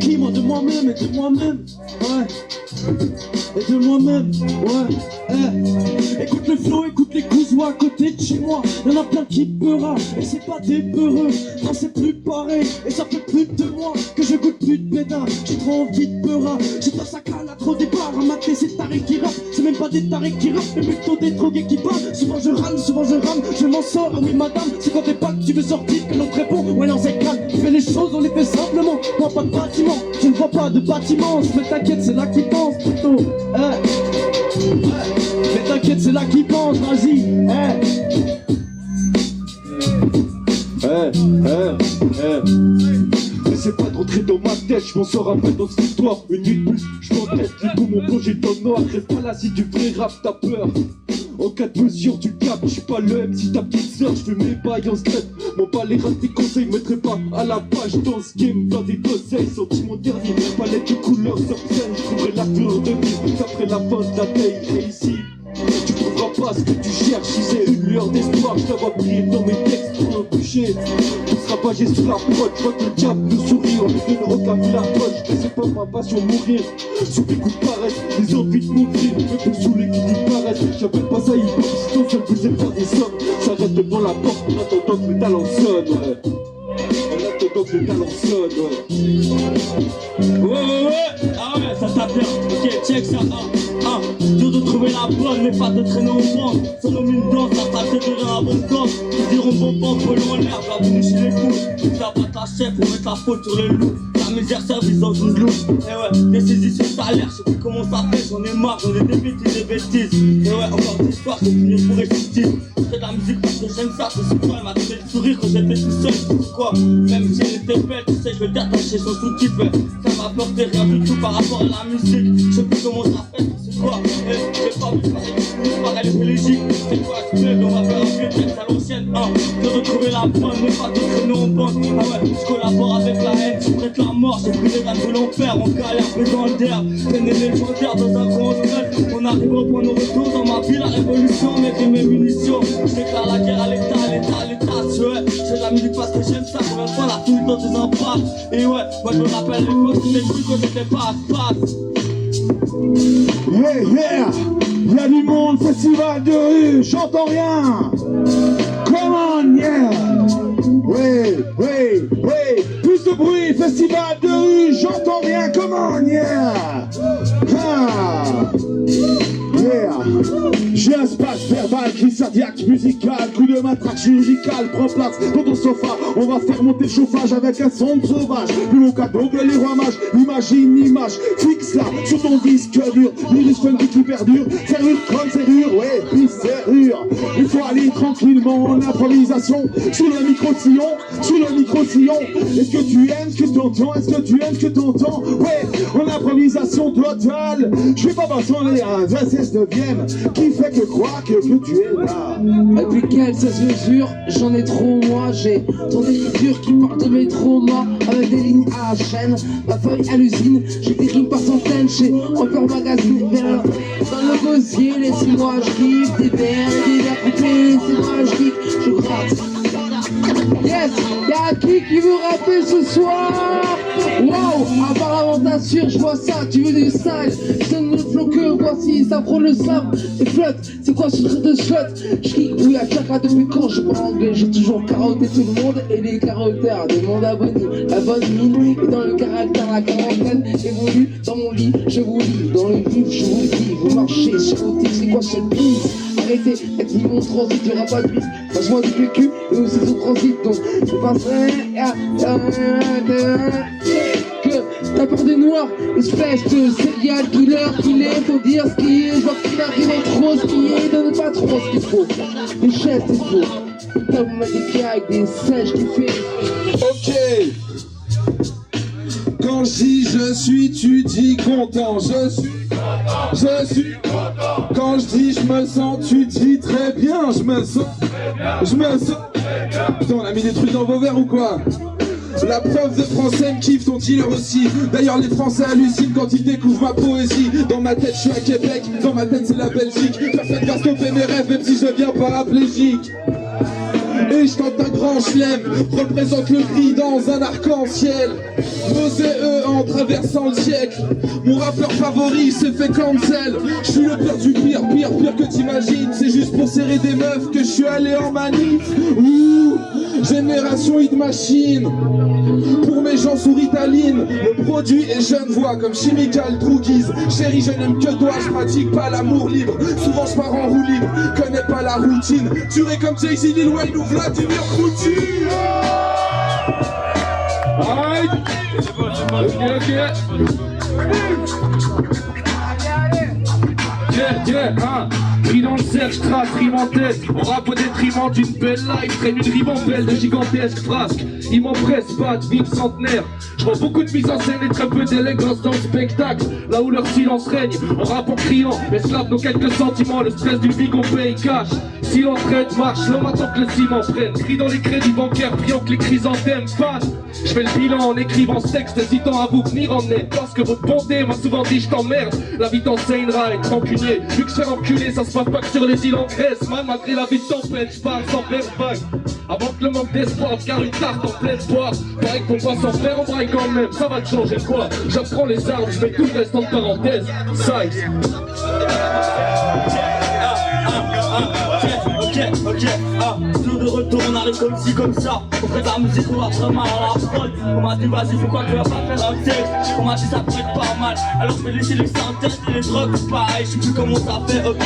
qui moi? De moi-même et de moi-même. Ouais. Et de moi-même, ouais. Écoute le flow, écoute les coups à côté de chez moi. Y'en a plein qui peura, et c'est pas des peureux. Non, c'est plus pareil, et ça fait plus de mois que je goûte plus de pédard. J'ai trop envie de peura, j'ai pas ça cale à trop départ. À mater, c'est tarés qui rappent, c'est même pas des tarés qui rappent, mais plutôt des drogués qui parlent. Souvent je râle, souvent je rame, je m'en sors, ah oui madame. C'est quand t'es pas que tu veux sortir que l'autre répond. Ouais, non, c'est calme, tu fais les choses, on les fait simplement. Moi, pas de bâtiment, je ne vois pas de bâtiment. Mais t'inquiète, c'est là qui pense plutôt. Mais t'inquiète, c'est là qui pense, vas-y. N'essaie pas de rentrer dans ma tête, je m'en sors un peu dans cette histoire. Une nuit de plus, je m'entête, les poumons plongés dans le noir. Reste pas là si du vrai rap, t'as peur. En cas de mesure, tu capes, je suis pas le M si ta petite sœur, je fais mes bails en stress. M'en bats les rats, tes conseils, mettrai pas à la page dans ce game. Dans des doseilles, sorti mon dernier palette de couleurs sur scène. Je trouverai la fleur de vie après la fin de la veille. Et ici, tu trouveras pas ce que tu cherches. Si c'est une lueur d'espoir, je t'envoie prier dans mes textes pour un boucher. Tu seras pas sur la prod, je vois que le diable nous sourit. On lui donne aucun vu la poche, je laisse pas ma passion mourir. Sous les coups de paresse, les envies de m'ouvrir. Me plus sous les qui disparaissent. J'appelle pas ça hip-hop, sinon je le faisais faire des sommes. Ça reste devant la porte en attendant que le talent sonne, ouais. En attendant que le talent sonne, ouais. Ouais, ah ouais, ça tape bien, ok, check ça, dur de trouver la bonne, mais pas de traîner au vent. Ça nomme une danse, la salle de rien à bonne danse. Ils diront bon vent, polluant l'air, bienvenue chez les fous. Ça va ta chef, pour mettre la faute sur les loups. La misère service dans une loupe. Et ouais, des saisissions salaires, je sais plus comment ça fait, j'en ai marre, j'en ai des bêtises. Et ouais, encore des histoires, j'ai fini pour résister. Je fais de la musique parce que j'aime ça, c'est quoi, elle m'a donné le sourire quand j'étais tout seul, c'est quoi. Même si elle était belle, tu sais, je vais t'attacher son sous-type. Ça m'apportait rien du tout par rapport à la musique. Je sais plus comment ça fait, c'est quoi. J'ai pas vu pareil les Belgiques. C'est quoi, tu sais, on va faire un vieux texte à l'ancienne. De retrouver la bonne, mais pas de traîner en bande. Ah ouais, je collabore avec la haine, je prête la mort. J'ai pris les rênes de l'enfer, on galère, mais dans le derrière. Peine légendaire dans un grand stress. On arrive au point de retour dans ma vie, la révolution. Mettre mes munitions, je déclare la guerre à l'état. Ouais, j'ai de la musique parce que j'aime ça. Combien de fois la tout dans des impasses. Et ouais, moi je me rappelle l'époque, c'était plus quand j'étais pas à face. Yeah, y'a du monde, festival de rue, j'entends rien. Come on, yeah. Ouais, plus de bruit, festival de rue, j'entends rien, come on, yeah. J'ai un space verbal, crise cardiaque, musical, coup de matraque chirurgical, prends place dans ton sofa, on va faire monter le chauffage avec un son de sauvage, plus mon cadeau que les rois mages, imagine l'image, fixe là, sur ton disque dur, l'iris funky qui perdure, serrure comme serrure, ouais, puis serrure, il faut aller tranquillement en improvisation, sur le micro-sillon, est-ce que tu aimes ce que t'entends, ouais, en improvisation totale, je vais pas passer un 16e, qui fait que quoi que tu es là. Depuis quelle 16 mesures, j'en ai trop moi. J'ai ton écriture qui parle de mes traumas. Avec des lignes à la chaîne, ma feuille à l'usine. J'ai des rimes par centaines chez Encore Magazine. Dans le gosier, laissez-moi je kiffe. Des verres et des verres coupés, laissez-moi je kiffe. Je gratte. Yes, y'a qui veut rapper ce soir? Wow, apparemment t'assures, je vois ça, tu veux du style. Je donne le flow que voici, ça prend le sable. Et flotte, c'est quoi ce truc de slot? Je kick, oui, à chacun depuis quand je parle anglais. J'ai toujours carotté tout le monde et les carotteurs de mon abonné. La bonne mine et dans le caractère, la quarantaine évolue dans mon lit, je vous lis. Dans le vif, je vous dis, vous marchez sur vos tics, c'est quoi cette bise? Arrêtez, être mon transit, y'aura pas de bise. Passe-moi du PQ et aussi au transit, donc je passerai que t'as peur des noirs, espèce de serial killer qu'il est, faut dire ce qui est, je vois qu'il arrive en trop ce qui est, donne pas trop ce qu'il faut, des chaises c'est faux, putain vous mettez des pieds avec des sèches qui fait. Ok. Quand je dis je suis, tu dis content, je suis content. Quand je dis je me sens, tu dis très bien, je me sens. Putain, on a mis des trucs dans vos verres ou quoi? La prof de français me kiffe, ton dealer aussi. D'ailleurs les Français hallucinent quand ils découvrent ma poésie. Dans ma tête je suis à Québec, dans ma tête c'est la Belgique. Personne va stopper mes rêves même si je deviens paraplégique. Et je tente un grand chelem, représente le gris dans un arc-en-ciel. Nos et eux entre traversant le siècle. Mon rappeur favori s'est fait cancel. Je suis le pire du pire, pire que t'imagines. C'est juste pour serrer des meufs que je suis allé en manif. Ouh, génération hit machine. Pour mes gens sous Ritaline, le produit est jeune voix comme Chemical Droogies. Chérie, je n'aime que toi, je pratique pas l'amour libre. Souvent je pars en roue libre, connais pas la routine. Tuerai comme Jay-Z, Lil Wayne ou Vladimir Poutine. Alright. Ok. Yeah, hein. Pris dans le cercle, je trace, rime en tête. On rappe au détriment d'une belle life. Traîne une ribambelle de gigantesques frasques. Il m'empresse pas de vivre centenaire. Je vois beaucoup de mise en scène et très peu d'élégance dans le spectacle. Là où leur silence règne, on rappe en criant. Esclave nos quelques sentiments, le stress d'une vie qu'on paye cash. Si l'entraide marche, l'homme attend que le ciment prenne. Crie dans les crédits bancaires, priant que les chrysanthèmes passent. Je fais le bilan en écrivant ce texte, hésitant à vous venir en aide. Parce que votre bonté m'a souvent dit je t'emmerde. La vie t'enseignera à être rancunier. Vu que je fais enculer, ça se passe pas que sur les îles en Grèce. Man, malgré la vie de tempête, je parle sans faire vague. Avant que le manque d'espoir, car une tarte en pleine poire. Pareil qu'on va s'en faire, on braille quand même. Ça va te changer quoi? J'apprends les armes, je mets tout le reste en parenthèse. Size. Ok, tour de retour, on arrive comme ci, comme ça. On fait de la musique, on va vraiment à la prod. On m'a dit, vas-y, fais quoi, tu vas pas faire un texte. On m'a dit, ça pourrait être pas mal. Alors je vais laisser les synthèses et les drogues, pareil, je sais plus comment ça fait. Ok,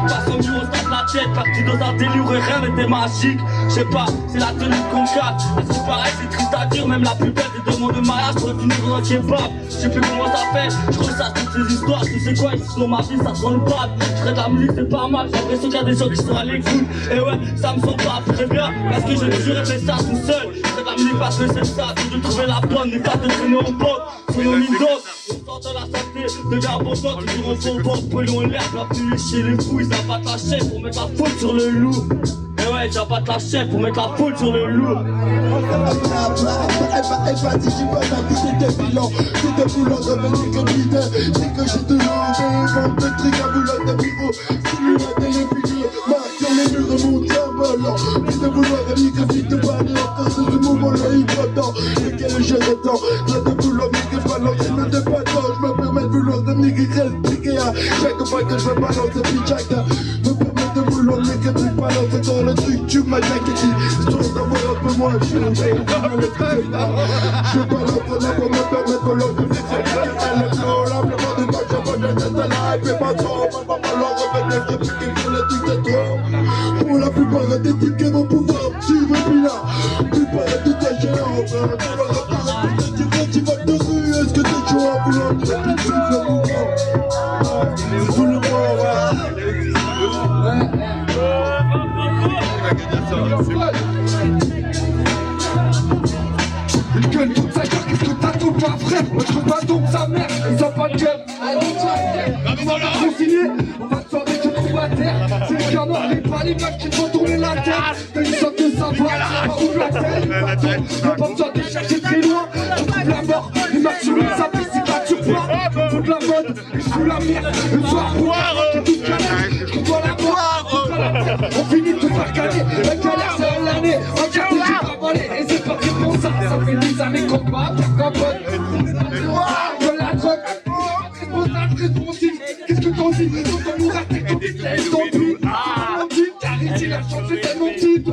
façon mieux, on se tape la tête. Parti dans un délire où rien n'était magique. Je sais pas, c'est la tenue de concat. Est-ce que pareil, c'est triste à dire, même la plus belle des demandes de mariage pourrait finir dans un kebab. Je sais plus comment ça fait, je ressasse toutes ces histoires. Tu sais quoi, ici dans ma vie, ça sent le bad. Je ferais de la musique, c'est pas mal. J'ai l'impression qu'il y a des gens qui sont à l'écoute. Et ouais, ça me semble pas très bien. Parce que j'ai toujours fait ça tout seul. Je ferais de la musique parce que c'est ça. C'est de trouver la bonne, ne pas te traîner en banque. Soyons une dose, on sort de la santé. Devient abondant, toujours en fond, bon, brûlons l'herbe. La pluie chez les fous, ils abattent la chef pour mettre la faute sur le loup. Et ouais, j'abatte la chef pour mettre la faute sur le loup. Vas-y, j'y vais, ma vie c'est des bilans. C'est des boulons de venir comme leader. C'est que j'ai de l'eau, vente de trucs à boulot de bureau. Silhouette et les piliers, marque sur les murs de mon tableau. Puis de vouloir un microphone de balle, encore sous ce moment le hip-hop. Et quel jeu de temps, là de boulot, microphone, rythme de bâton. Je me permets de vouloir de m'expliquer à chaque fois que je me balance de pitch. Me permets de vouloir m'expliquer, balancer dans le truc, tu m'as dit, histoire d'avoir un peu moins, je suis je balance là pour me permettre de l'autre de faire le flow, la plupart du temps je vois de cette life et pas trop, on va falloir revenir de plus qu'il faut le truc de trop. Pour la plupart des types qui vont pouvoir suivre puis là, plupart de tout est géant, tu vas de rue, est-ce que t'es chaud à vouloir te suivre le mouvement? Tout le monde, Une gueule toute sa gueule, qu'est-ce que t'as tout pas frère? Moi je veux pas donc sa mère, ils ont pas de gueule. On va la consigner, on va te soirée que trouve à terre. C'est le cœur noir, les pas les mecs qui te font tourner la tête. T'as une sorte de savoir, pas où la tête. Y'a pas besoin de chercher très loin, tu trouves la mort. Les marches sur les sapis, c'est pas tu pars. Faut de la mode, et je fous la merde. Le soir, t'es toute galère, je dois la boire. On finit de te faire gagner, la galère c'est l'année. Regarde, tu vas voler, et c'est pas pour ça. Ça fait des années qu'on m'a fait capote. De la drogue, responsif. Qu'est-ce que t'en dis? Quand on nous rate, t'es comme une ton but. Mon type, t'arrêtes, il a changé tellement type.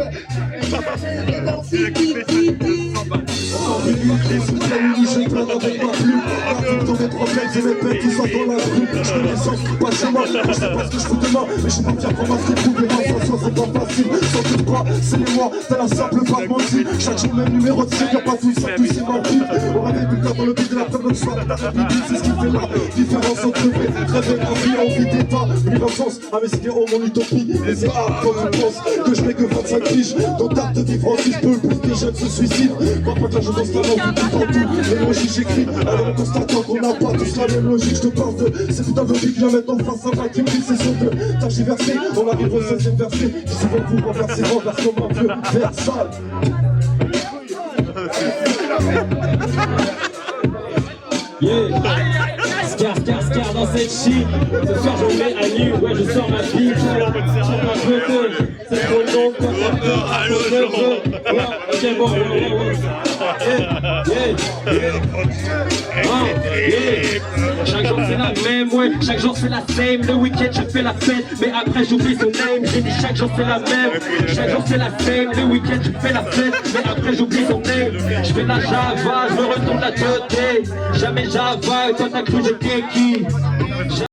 Les soutiens où je pleure avec ma plume. Partout dans mes problèmes et mes peines, tout ça dans la rue. Je connais le sens, pas chez moi. Je sais pas ce que je fous demain, mais je suis pas fier pour ma street. Trouver ma sensation, c'est pas facile. Sans tout bras, c'est les mois, t'as la simple pas mentir. Chaque jour, même numéro de cible, y'a pas tout ça, tous ces vampires. On avait bu dans le vide de la table de soir. La République, c'est ce qui fait la différence entre eux. Rêver ma vie, envie d'état. L'innocence, investir en mon utopie. Et c'est hard quand tu penses que je n'ai que 25 piges. Dans ta de vivre en 6 peu, plus que jeunes se suicident. Crois pas que là je danse la langue, tout en tout. Les logiques j'écris, alors on constate qu'on n'a pas tous la même logique. Je te parle de ces putains de vie qui la mettent en face à ma qui me dit c'est son deux. Tergiversé, on arrive au 16e verset. Qui souvent vous renverser, renverse comme un vieux Versailles. Yeah. Scar dans cette shit. Ce soir je mets à nu, ouais je sors ma bille. Sur ma fauteuil, c'est trop long quand on peut. Ok bon, yeah. même, ouais. Chaque jour c'est la same, le week-end je fais la fête, mais après j'oublie son name. J'ai dit chaque jour c'est la même, chaque jour c'est la same, le week-end je fais la fête, mais après j'oublie son name. Je fais la Java, je me retourne la tête, jamais Java, et toi t'as cru j'étais qui?